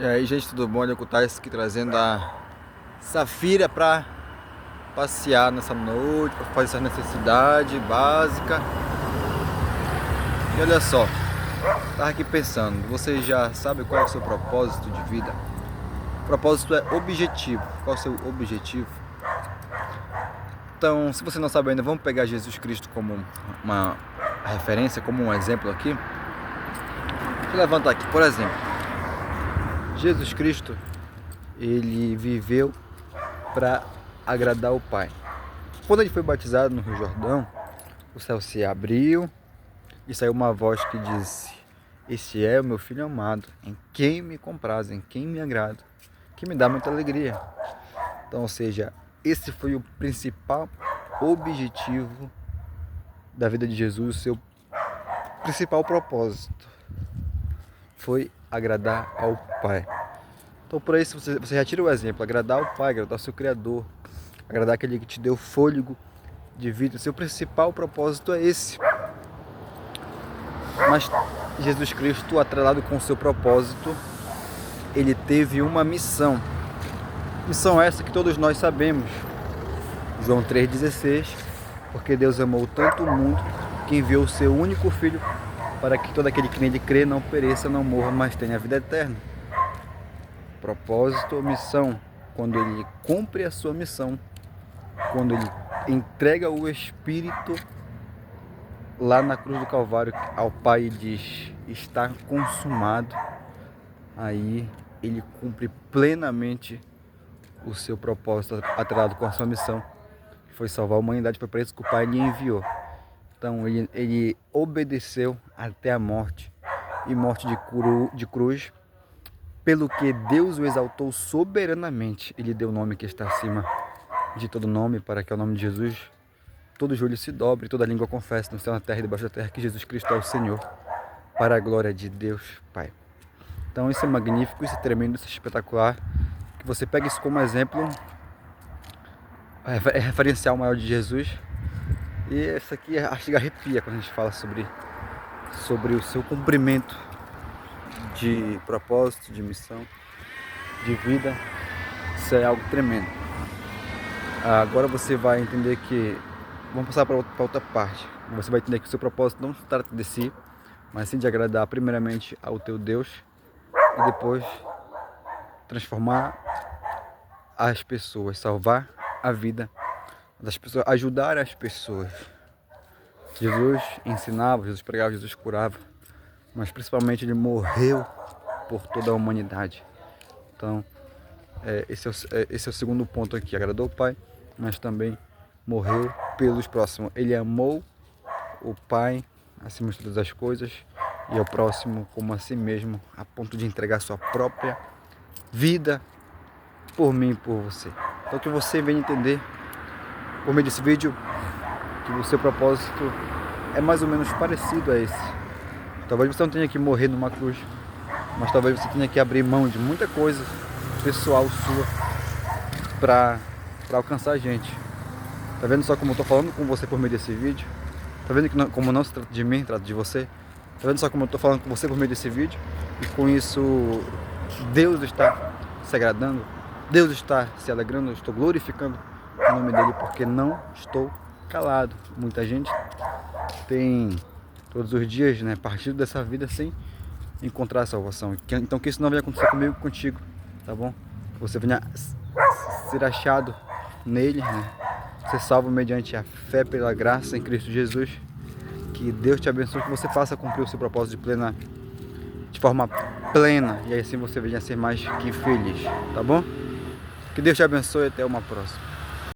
E aí, gente, tudo bom? Olha o Kutais aqui trazendo a Safira para passear nessa noite, para fazer essa necessidade básica. E olha só, tava aqui pensando, você já sabe qual é o seu propósito de vida? O propósito é objetivo. Qual é o seu objetivo? Então, se você não sabe ainda, vamos pegar Jesus Cristo como uma referência, como um exemplo aqui. Deixa eu levantar aqui, por exemplo. Jesus Cristo, ele viveu para agradar o Pai. Quando ele foi batizado no Rio Jordão, o céu se abriu e saiu uma voz que disse: "Este é o meu filho amado, em quem me compraz, em quem me agrado, que me dá muita alegria." Então, ou seja, esse foi o principal objetivo da vida de Jesus, o seu principal propósito foi agradar ao Pai. Então, por isso, você já tira o exemplo: agradar ao Pai, agradar ao seu Criador, agradar aquele que te deu fôlego de vida. O seu principal propósito é esse. Mas Jesus Cristo, atrelado com o seu propósito, ele teve uma missão. Missão essa que todos nós sabemos. João 3,16, porque Deus amou tanto o mundo que enviou o seu único Filho para que todo aquele que nele crê não pereça, não morra, mas tenha a vida eterna. Propósito ou missão. Quando ele cumpre a sua missão, quando ele entrega o Espírito lá na cruz do Calvário ao Pai e diz: "Está consumado", aí ele cumpre plenamente o seu propósito atrelado com a sua missão, que foi salvar a humanidade. Foi para isso que o Pai lhe enviou. Então ele obedeceu até a morte, e morte de cruz, pelo que Deus o exaltou soberanamente. Ele deu o nome que está acima de todo nome, para que ao nome de Jesus todo joelho se dobre, toda língua confesse no céu, na terra e debaixo da terra, que Jesus Cristo é o Senhor, para a glória de Deus Pai. Então isso é magnífico, isso é tremendo, isso é espetacular. Que você pegue isso como exemplo, é referencial maior de Jesus. E isso aqui acho que arrepia quando a gente fala sobre o seu cumprimento de propósito, de missão, de vida. Isso é algo tremendo. Agora você vai entender que, vamos passar para outra parte. Você vai entender que o seu propósito não se trata de si, mas sim de agradar primeiramente ao teu Deus e depois transformar as pessoas, salvar a vida das pessoas, ajudar as pessoas. Jesus ensinava, Jesus pregava, Jesus curava, mas principalmente ele morreu por toda a humanidade. Então, esse é o segundo ponto aqui: agradou o Pai, mas também morreu pelos próximos. Ele amou o Pai acima de todas as coisas e ao próximo como a si mesmo, a ponto de entregar sua própria vida por mim e por você. Então, que você venha entender por meio desse vídeo que o seu propósito é mais ou menos parecido a esse. Talvez você não tenha que morrer numa cruz, mas talvez você tenha que abrir mão de muita coisa pessoal sua para alcançar a gente. Tá vendo só como eu tô falando com você por meio desse vídeo? Tá vendo que não, como não se trata de mim, trata de você? Tá vendo só como eu tô falando com você por meio desse vídeo? E com isso Deus está se agradando, Deus está se alegrando, eu estou glorificando o nome dele, porque não estou calado. Muita gente tem todos os dias, né, partido dessa vida sem encontrar a salvação. Então que isso não venha acontecer comigo, contigo, tá bom? Que você venha ser achado nele, né? Ser salvo mediante a fé pela graça em Cristo Jesus. Que Deus te abençoe, que você faça cumprir o seu propósito de forma plena, e aí assim você venha ser mais que feliz, tá bom? Que Deus te abençoe e até uma próxima.